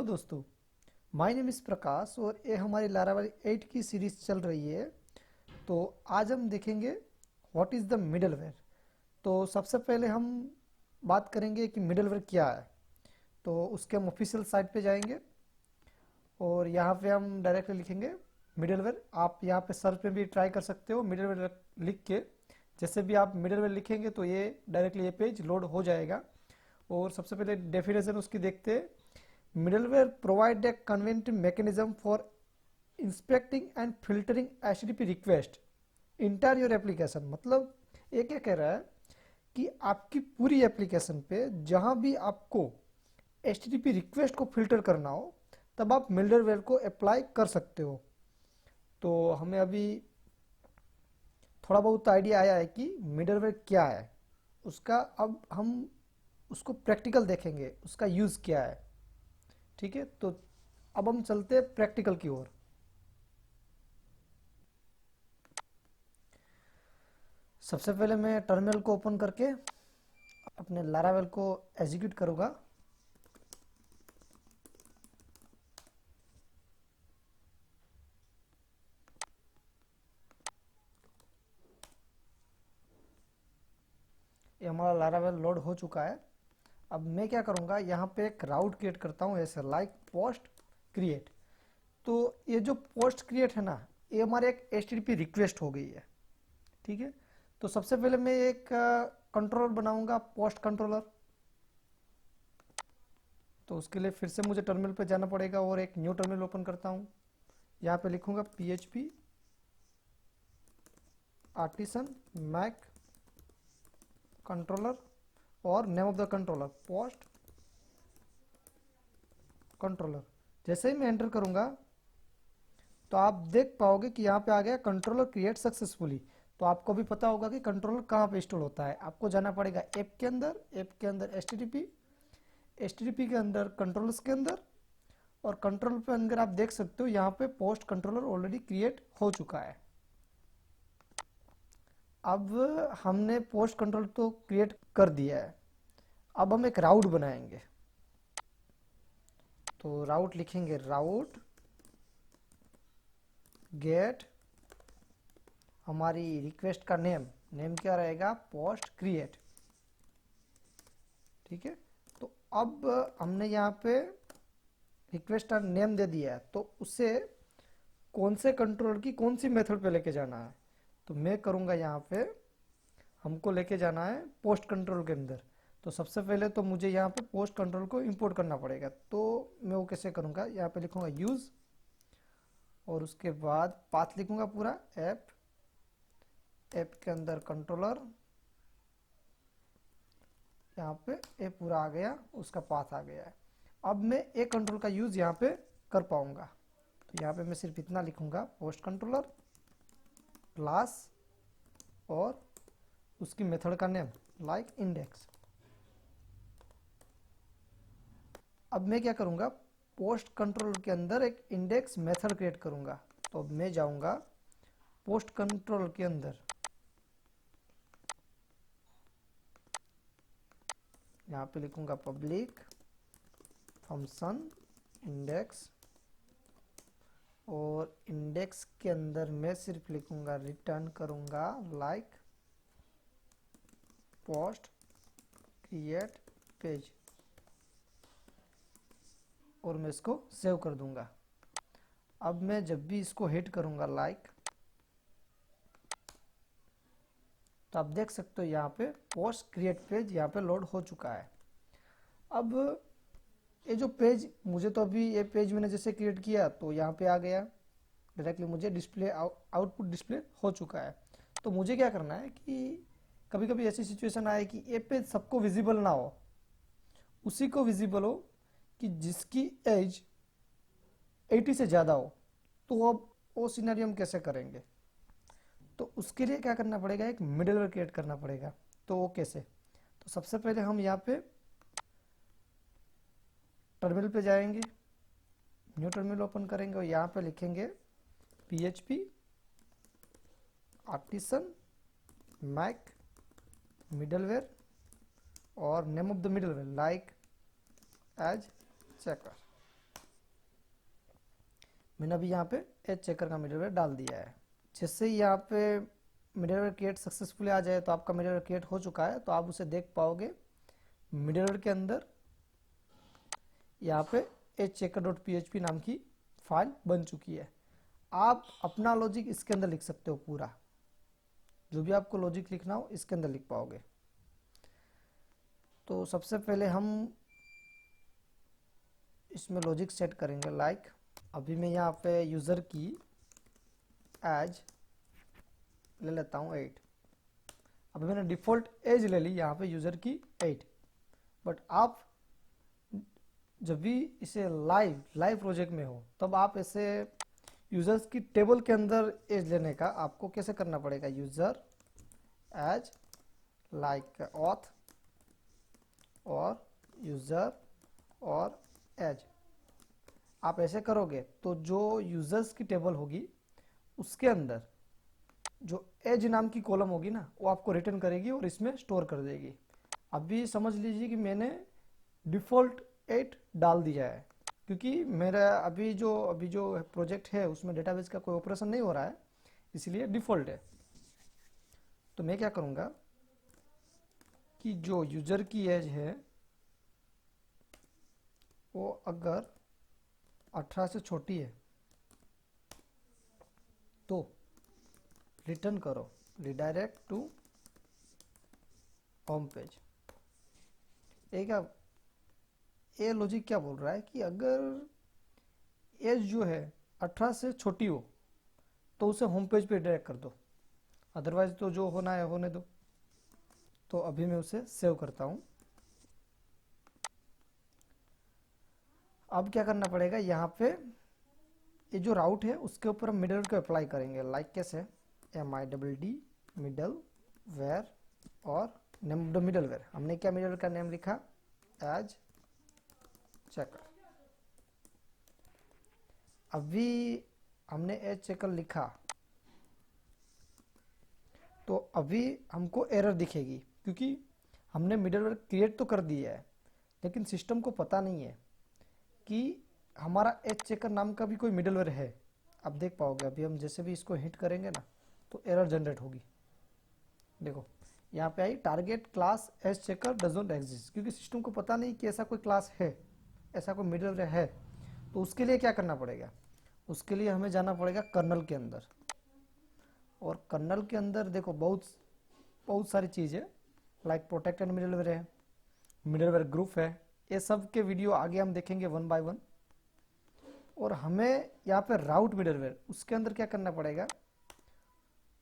Hello दोस्तों, my name is प्रकाश और ये हमारी लारावल 8 की सीरीज़ चल रही है। तो आज हम देखेंगे व्हाट इज़ द मिडलवेयर। तो सबसे पहले हम बात करेंगे कि मिडलवेयर क्या है। तो उसके हम ऑफिशियल साइट पे जाएंगे और यहाँ पे हम डायरेक्टली लिखेंगे मिडलवेयर। आप यहाँ पे सर्च पे भी ट्राई कर सकते हो मिडलवेयर लिख के। जैसे भी आप मिडलवेयर लिखेंगे तो ये डायरेक्टली ये पेज लोड हो जाएगा। और सबसे पहले डेफिनेशन उसकी देखते हैं। Middleware provide a convenient mechanism for inspecting and filtering HTTP request entire your application. मतलब ये क्या कह रहा है कि आपकी पूरी एप्लीकेशन पे जहां भी आपको HTTP रिक्वेस्ट को फिल्टर करना हो तब आप मिडलवेयर को अप्लाई कर सकते हो। तो हमें अभी थोड़ा बहुत आइडिया आया है कि मिडलवेयर क्या है। उसका अब हम उसको प्रैक्टिकल देखेंगे, उसका यूज़ क्या है। ठीक है, तो अब हम चलते हैं प्रैक्टिकल की ओर। सबसे पहले मैं टर्मिनल को ओपन करके अपने लारावेल को एग्जीक्यूट करूंगा। ये हमारा लारावेल लोड हो चुका है। अब मैं क्या करूंगा, यहाँ पे एक राउट क्रिएट करता हूँ ऐसे लाइक पोस्ट क्रिएट। तो ये जो पोस्ट क्रिएट है ना, ये हमारे एक HTTP रिक्वेस्ट हो गई है। ठीक है, तो सबसे पहले मैं एक कंट्रोलर बनाऊंगा, पोस्ट कंट्रोलर। तो उसके लिए फिर से मुझे टर्मिनल पे जाना पड़ेगा और एक न्यू टर्मिनल ओपन करता हूँ। यहाँ पे लिखूंगा PHP आर्टिसन मैक कंट्रोलर और name of the controller post controller. जैसे ही मैं एंटर करूंगा तो आप देख पाओगे कि यहाँ पे आ गया कंट्रोलर क्रिएट सक्सेसफुली। तो आपको भी पता होगा कि कंट्रोलर कहाँ पे इंस्टॉल होता है। आपको जाना पड़ेगा ऐप के अंदर, ऐप के अंदर HTTP के अंदर कंट्रोलर्स के अंदर, और कंट्रोल पे अंदर आप देख सकते हो यहाँ पे पोस्ट कंट्रोलर ऑलरेडी क्रिएट हो चुका है। अब हमने पोस्ट कंट्रोल तो क्रिएट कर दिया है। अब हम एक राउट बनाएंगे। तो राउट लिखेंगे राउट गेट हमारी रिक्वेस्ट का नेम क्या रहेगा, पोस्ट क्रिएट। ठीक है, तो अब हमने यहाँ पे रिक्वेस्ट का नेम दे दिया है, तो उसे कौन से कंट्रोलर की कौन सी मेथड पे लेके जाना है। तो मैं करूँगा यहाँ पे हमको लेके जाना है पोस्ट कंट्रोल के अंदर। तो सबसे पहले तो मुझे यहाँ पे पोस्ट कंट्रोल को इंपोर्ट करना पड़ेगा। तो मैं वो कैसे करूँगा, यहाँ पे लिखूँगा यूज़ और उसके बाद पाथ लिखूँगा पूरा ऐप के अंदर कंट्रोलर। यहाँ पे ये पूरा आ गया, उसका पाथ आ गया है। अब मैं एक कंट्रोल का यूज़ यहाँ पे कर पाऊँगा। तो यहाँ पे मैं सिर्फ इतना लिखूँगा पोस्ट कंट्रोलर क्लास और उसकी मेथड का नेम लाइक इंडेक्स। अब मैं क्या करूँगा, पोस्ट कंट्रोल के अंदर एक इंडेक्स मेथड क्रिएट करूँगा। तो अब मैं जाऊँगा पोस्ट कंट्रोल के अंदर, यहाँ पे लिखूँगा पब्लिक फंक्शन इंडेक्स, और इंडेक्स के अंदर मैं सिर्फ लिखूँगा रिटर्न करूँगा लाइक पोस्ट क्रिएट पेज, और मैं इसको सेव कर दूंगा। अब मैं जब भी इसको हिट करूंगा लाइक, तो आप देख सकते हो यहाँ पे पोस्ट क्रिएट पेज यहाँ पे लोड हो चुका है। अब ये जो पेज मुझे, तो अभी ये पेज मैंने जैसे क्रिएट किया तो यहाँ पे आ गया डायरेक्टली, मुझे डिस्प्ले आउटपुट डिस्प्ले हो चुका है। तो मुझे क्या करना है कि कभी कभी ऐसी सिचुएशन आए कि ये पेज सबको विजिबल ना हो, उसी को विजिबल हो कि जिसकी एज 80 से ज़्यादा हो। तो अब वो सिनेरियो हम कैसे करेंगे, तो उसके लिए क्या करना पड़ेगा, एक मिडलवेयर क्रिएट करना पड़ेगा। तो वो कैसे, तो सबसे पहले हम यहाँ पे टर्मिनल पे जाएंगे, न्यू टर्मिनल ओपन करेंगे और यहाँ पे लिखेंगे PHP आर्टिसन मैक मिडलवेयर और name of the middleware like age checker. मैंने अभी यहाँ पे एज चेकर का मिडलवेयर डाल दिया है। जैसे ही यहाँ पे मिडलवेयर क्रिएट सक्सेसफुली आ जाए तो आपका मिडलवेयर क्रिएट हो चुका है, तो आप उसे देख पाओगे। मिडलवेयर के अंदर यहाँ पे एज चेकर डॉट पी नाम की फाइल बन चुकी है। आप अपना लॉजिक इसके अंदर लिख सकते हो, पूरा जो भी आपको लॉजिक लिखना हो इसके अंदर लिख पाओगे। तो सबसे पहले हम इसमें लॉजिक सेट करेंगे। लाइक अभी मैं यहाँ पे यूज़र की एज ले लेता हूँ 8। अभी मैंने डिफ़ॉल्ट एज ले ली यहाँ पे यूज़र की 8, बट आप जब भी इसे लाइव प्रोजेक्ट में हो तब आप ऐसे यूज़र्स की टेबल के अंदर एज लेने का आपको कैसे करना पड़ेगा। यूज़र एज लाइक ऑथ और यूज़र और एज, आप ऐसे करोगे तो जो यूज़र्स की टेबल होगी उसके अंदर जो एज नाम की कॉलम होगी ना, वो आपको रिटर्न करेगी और इसमें स्टोर कर देगी। अभी समझ लीजिए कि मैंने डिफ़ॉल्ट 8 डाल दिया है, क्योंकि मेरा अभी जो प्रोजेक्ट है उसमें डेटाबेस का कोई ऑपरेशन नहीं हो रहा है, इसलिए डिफ़ॉल्ट है। तो मैं क्या करूँगा कि जो यूज़र की एज है वो अगर 18 से छोटी है तो रिटर्न करो रिडायरेक्ट टू होम पेज। ये लॉजिक क्या बोल रहा है कि अगर एज जो है 18 से छोटी हो तो उसे होम पेज पे डायरेक्ट कर दो, अदरवाइज तो जो होना है होने दो। तो अभी मैं उसे सेव करता हूँ। अब क्या करना पड़ेगा, यहाँ पे ये जो राउट है उसके ऊपर हम मिडल को अप्लाई करेंगे। लाइक कैसे, MIDD मिडल वेयर और नेम द मिडल वेयर। हमने क्या मिडल का नेम लिखा, एज चेकर। अभी हमने एज चेकर लिखा तो अभी हमको एरर दिखेगी, क्योंकि हमने मिडलवेयर क्रिएट तो कर दिया है लेकिन सिस्टम को पता नहीं है कि हमारा एज चेकर नाम का भी कोई मिडलवेयर है। आप देख पाओगे अभी हम जैसे भी इसको हिट करेंगे ना तो एरर जनरेट होगी। देखो यहाँ पे I target class as checker doesn't exist, क्योंकि सिस्टम को पता नहीं कि ऐसा कोई क्लास है, ऐसा कोई मिडलवेयर है। तो उसके लिए क्या करना पड़ेगा, उसके लिए हमें जाना पड़ेगा कर्नल के अंदर। और कर्नल के अंदर देखो बहुत सारी चीज़ है, लाइक प्रोटेक्टेड मिडलवेयर है, मिडलवेयर ग्रुप है। ये सब के वीडियो आगे हम देखेंगे वन बाय वन। और हमें यहाँ पे राउट मिडलवेयर, उसके अंदर क्या करना पड़ेगा,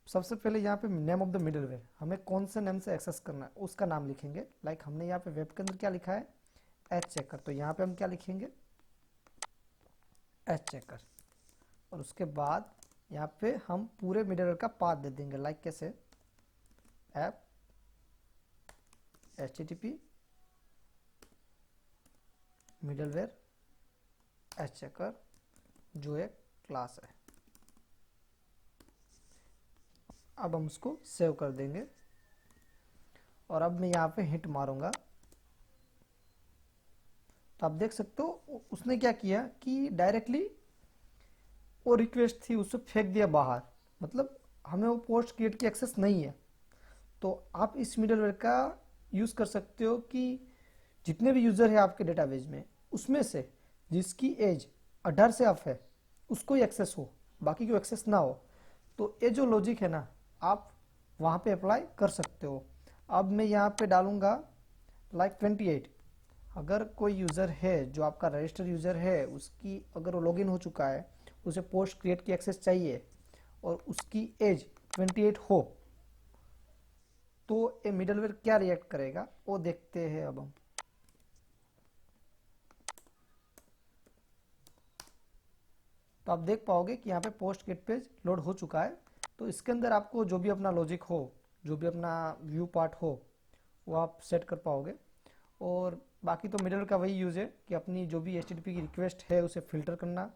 सबसे पहले यहाँ पे नेम ऑफ द मिडलवेयर हमें कौन से नेम से एक्सेस करना है उसका नाम लिखेंगे। लाइक हमने यहाँ पे वेब के अंदर क्या लिखा है, एज चेकर, तो यहाँ पे हम क्या लिखेंगे, एज चेकर। और उसके बाद यहाँ पे हम पूरे मिडलवेयर का पाथ दे देंगे। लाइक कैसे, app HTTP middleware age checker जो एक क्लास है। अब हम उसको सेव कर देंगे और अब मैं यहाँ पे हिट मारूंगा तो आप देख सकते हो उसने क्या किया कि डायरेक्टली वो रिक्वेस्ट थी उसे फेंक दिया बाहर, मतलब हमें वो पोस्ट क्रिएट की एक्सेस नहीं है। तो आप इस मिडलवेयर का यूज़ कर सकते हो कि जितने भी यूज़र है आपके डेटाबेस में उसमें से जिसकी एज 18 से अप है उसको ही एक्सेस हो, बाकी को एक्सेस ना हो। तो ये जो लॉजिक है ना आप वहाँ पे अप्लाई कर सकते हो। अब मैं यहाँ पे डालूँगा लाइक 28। अगर कोई यूज़र है जो आपका रजिस्टर यूज़र है, उसकी अगर वो लॉगिन हो चुका है, उसे पोस्ट क्रिएट की एक्सेस चाहिए और उसकी एज 28 हो, तो ये मिडलवेयर क्या रिएक्ट करेगा वो देखते हैं अब हम। तो आप देख पाओगे कि यहाँ पे पोस्ट गेट पेज लोड हो चुका है। तो इसके अंदर आपको जो भी अपना लॉजिक हो, जो भी अपना व्यू पार्ट हो, वो आप सेट कर पाओगे। और बाकी तो मिडल का वही यूज़ है कि अपनी जो भी HTTP की रिक्वेस्ट है उसे फिल्टर करना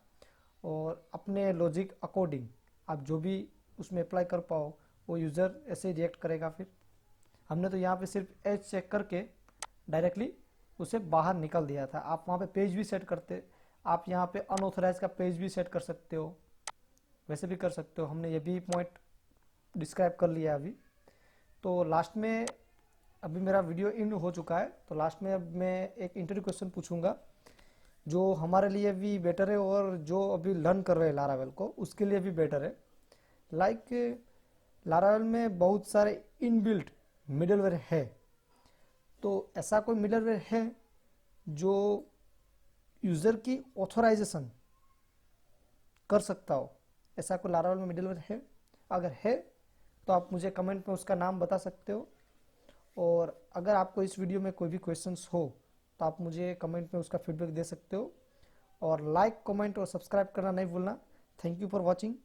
और अपने लॉजिक अकॉर्डिंग आप जो भी उसमें अप्लाई कर पाओ वो यूज़र ऐसे ही रिएक्ट करेगा। फिर हमने तो यहाँ पे सिर्फ एज चेक करके डायरेक्टली उसे बाहर निकल दिया था। आप वहाँ पे पेज भी सेट करते, आप यहाँ पे अनऑथराइज का पेज भी सेट कर सकते हो, वैसे भी कर सकते हो। हमने ये भी पॉइंट डिस्क्राइब कर लिया अभी। तो लास्ट में, अभी मेरा वीडियो इन हो चुका है, तो लास्ट में अब मैं एक इंटरव्यू क्वेश्चन पूछूंगा जो हमारे लिए भी बेटर है और जो अभी लर्न कर रहे हैं लारावेल को उसके लिए भी बेटर है। लाइक लारावेल में बहुत सारे इनबिल्ट मिडलवेयर है, तो ऐसा कोई मिडलवेयर है जो यूज़र की ऑथोराइजेशन कर सकता हो, ऐसा कोई लारावेल में मिडलवेयर है? अगर है तो आप मुझे कमेंट में उसका नाम बता सकते हो। और अगर आपको इस वीडियो में कोई भी क्वेश्चंस हो तो आप मुझे कमेंट में उसका फीडबैक दे सकते हो। और लाइक, कमेंट और सब्सक्राइब करना नहीं भूलना। Thank you for watching.